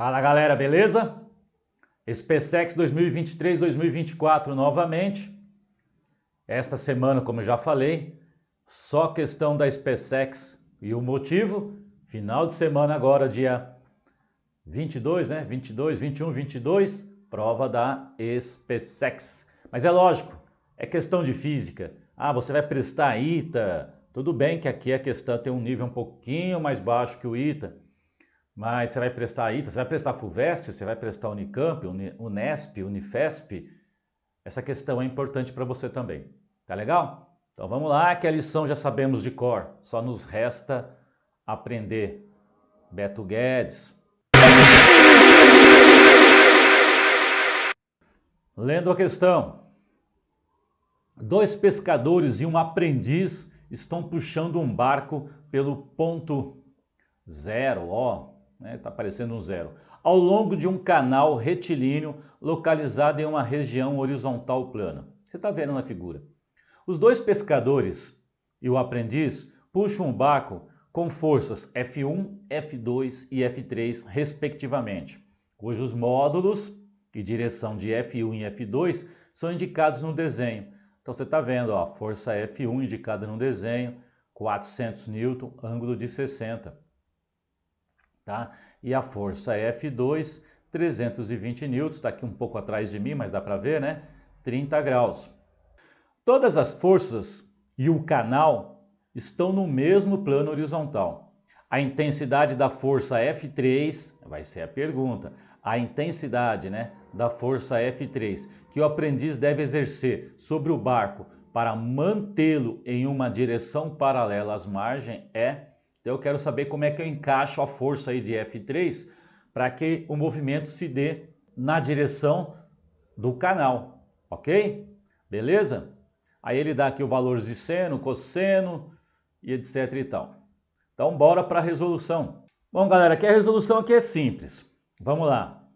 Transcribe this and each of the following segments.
Fala galera, beleza? SpaceX 2023-2024 novamente. Esta semana, como eu já falei, só questão da SpaceX e o motivo, final de semana agora, dia 22, né? 22, 21, 22, prova da SpaceX. Mas é lógico, é questão de física. Ah, você vai prestar ITA, tudo bem que aqui a questão tem um nível um pouquinho mais baixo que o ITA, mas você vai prestar ITA, você vai prestar FUVEST, você vai prestar Unicamp, Unesp, Unifesp. Essa questão é importante para você também. Tá legal? Então vamos lá, que a lição já sabemos de cor. Só nos resta aprender. Beto Guedes. Lendo a questão. 2 pescadores e um aprendiz estão puxando um barco pelo ponto zero, ó. Tá aparecendo um zero, ao longo de um canal retilíneo localizado em uma região horizontal plana. Você está vendo na figura. Os 2 pescadores e o aprendiz puxam o barco com forças F1, F2 e F3 respectivamente, cujos módulos e direção de F1 e F2 são indicados no desenho. Então você está vendo, ó, força F1 indicada no desenho, 400 N, ângulo de 60. Tá? E a força F2, 320 N, está aqui um pouco atrás de mim, mas dá para ver, né? 30 graus. Todas as forças e o canal estão no mesmo plano horizontal. A intensidade da força F3, vai ser a pergunta, a intensidade, né, da força F3 que o aprendiz deve exercer sobre o barco para mantê-lo em uma direção paralela às margens é... Então eu quero saber como é que eu encaixo a força aí de F3 para que o movimento se dê na direção do canal, ok? Beleza? Aí ele dá aqui o valor de seno, cosseno e etc e tal. Então bora para a resolução. Bom galera, aqui a resolução aqui é simples. Vamos lá.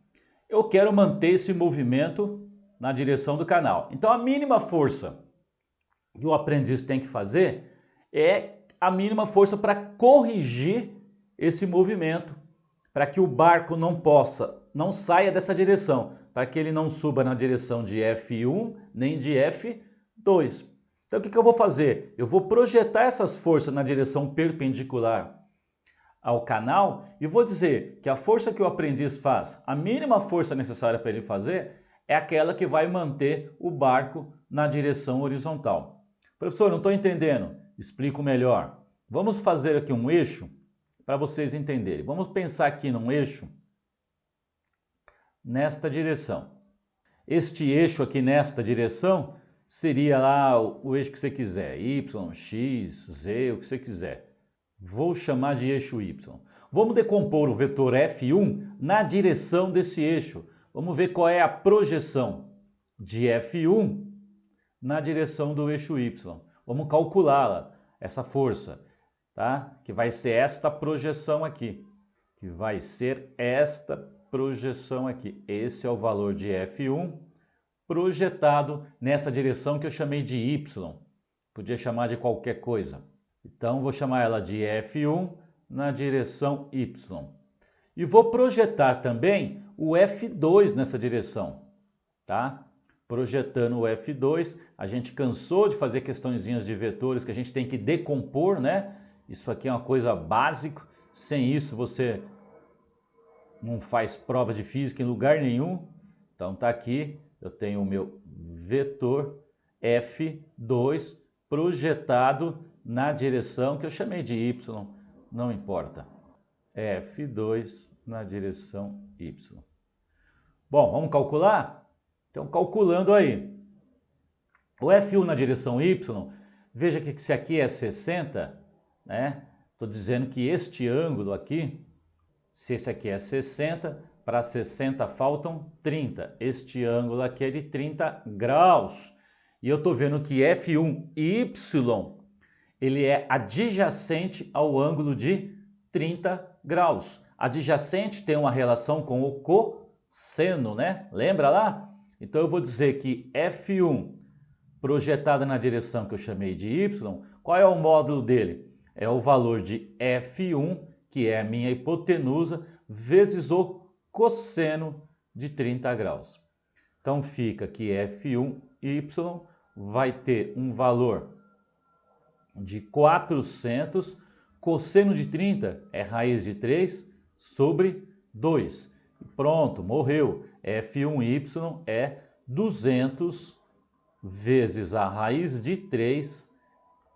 Eu quero manter esse movimento na direção do canal. Então a mínima força que o aprendiz tem que fazer é a mínima força para corrigir esse movimento, para que o barco não saia dessa direção, para que ele não suba na direção de F1 nem de F2. Então o que eu vou fazer? Eu vou projetar essas forças na direção perpendicular ao canal e vou dizer que a força que o aprendiz faz, a mínima força necessária para ele fazer, é aquela que vai manter o barco na direção horizontal. Professor, não estou entendendo. Explico melhor. Vamos fazer aqui um eixo para vocês entenderem. Vamos pensar aqui num eixo nesta direção. Este eixo aqui nesta direção seria lá o eixo que você quiser, Y, X, Z, o que você quiser. Vou chamar de eixo Y. Vamos decompor o vetor F1 na direção desse eixo. Vamos ver qual é a projeção de F1 na direção do eixo Y. Vamos calculá-la, essa força, tá? Que vai ser esta projeção aqui. Que vai ser esta projeção aqui. Esse é o valor de F1 projetado nessa direção que eu chamei de Y. Podia chamar de qualquer coisa. Então, vou chamar ela de F1 na direção Y. E vou projetar também o F2 nessa direção, tá? Projetando o F2, a gente cansou de fazer questõezinhas de vetores que a gente tem que decompor, né? Isso aqui é uma coisa básica, sem isso você não faz prova de física em lugar nenhum. Então tá aqui, eu tenho o meu vetor F2 projetado na direção que eu chamei de Y, não importa. F2 na direção Y. Bom, vamos calcular? Então, calculando aí, o F1 na direção Y, veja que se aqui é 60, né? Estou dizendo que este ângulo aqui, se esse aqui é 60, para 60 faltam 30. Este ângulo aqui é de 30 graus. E eu estou vendo que F1Y, ele é adjacente ao ângulo de 30 graus. Adjacente tem uma relação com o cosseno, né? Lembra lá? Então eu vou dizer que F1 projetada na direção que eu chamei de Y, qual é o módulo dele? É o valor de F1, que é a minha hipotenusa, vezes o cosseno de 30 graus. Então fica que F1y vai ter um valor de 400, cosseno de 30 é raiz de 3 sobre 2. Pronto, morreu. F1y é 200 vezes a raiz de 3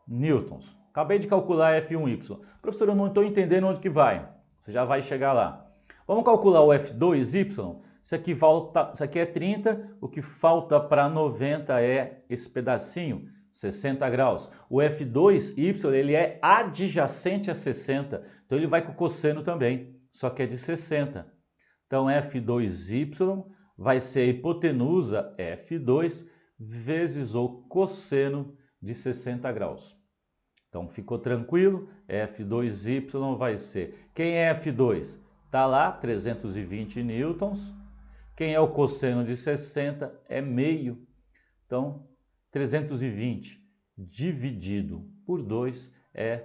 newtons. Acabei de calcular F1y. Professor, eu não estou entendendo onde que vai. Você já vai chegar lá. Vamos calcular o F2y. Isso aqui é 30, o que falta para 90 é esse pedacinho, 60 graus. O F2y ele é adjacente a 60, então ele vai com o cosseno também, só que é de 60. Então F2y vai ser a hipotenusa F2 vezes o cosseno de 60 graus. Então ficou tranquilo? F2y vai ser... Quem é F2? Está lá, 320 newtons. Quem é o cosseno de 60? É meio. Então, 320 dividido por 2 é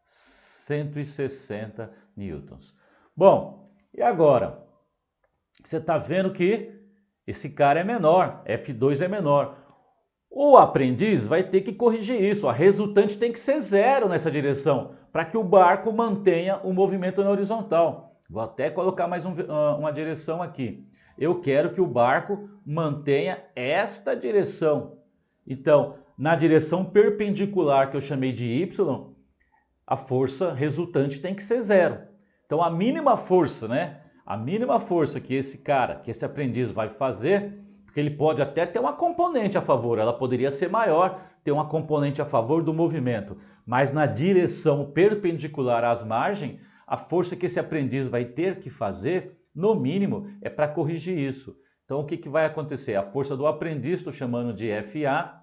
160 newtons. Bom, e agora? Você está vendo que esse cara é menor, F2 é menor. O aprendiz vai ter que corrigir isso, a resultante tem que ser zero nessa direção, para que o barco mantenha o movimento na horizontal. Vou até colocar mais uma direção aqui. Eu quero que o barco mantenha esta direção. Então, na direção perpendicular que eu chamei de y, a força resultante tem que ser zero. Então, a mínima força, né? A mínima força que esse aprendiz vai fazer, porque ele pode até ter uma componente a favor, ela poderia ser maior, ter uma componente a favor do movimento, mas na direção perpendicular às margens, a força que esse aprendiz vai ter que fazer, no mínimo, é para corrigir isso. Então, o que vai acontecer? A força do aprendiz, estou chamando de FA,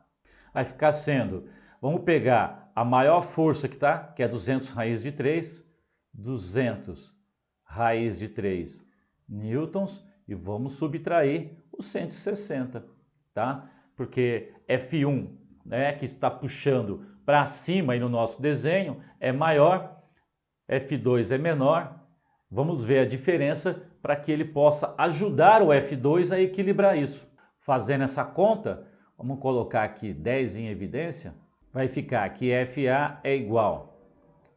vai ficar sendo, vamos pegar a maior força que está, que é 200 raiz de 3, 200 raiz de 3 newtons, e vamos subtrair os 160, tá? Porque F1, né, que está puxando para cima aí no nosso desenho, é maior, F2 é menor. Vamos ver a diferença para que ele possa ajudar o F2 a equilibrar isso. Fazendo essa conta, vamos colocar aqui 10 em evidência, vai ficar que FA é igual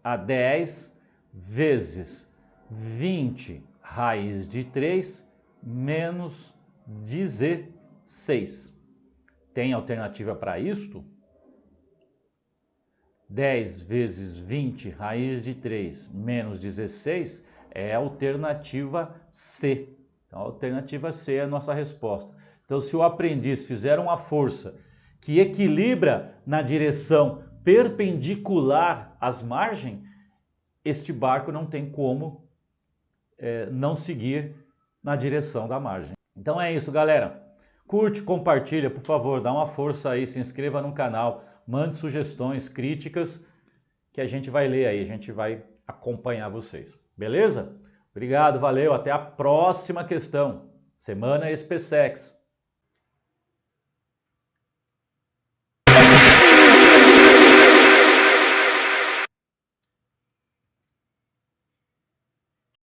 a 10 vezes 20 raiz de 3 menos 16. Tem alternativa para isto? 10 vezes 20 raiz de 3 menos 16 é a alternativa C. Então, a alternativa C é a nossa resposta. Então, se o aprendiz fizer uma força que equilibra na direção perpendicular às margens, este barco não tem como não seguir na direção da margem. Então é isso, galera. Curte, compartilha, por favor, dá uma força aí, se inscreva no canal, mande sugestões, críticas, que a gente vai ler aí, a gente vai acompanhar vocês. Beleza? Obrigado, valeu, até a próxima questão. Semana SPSEX.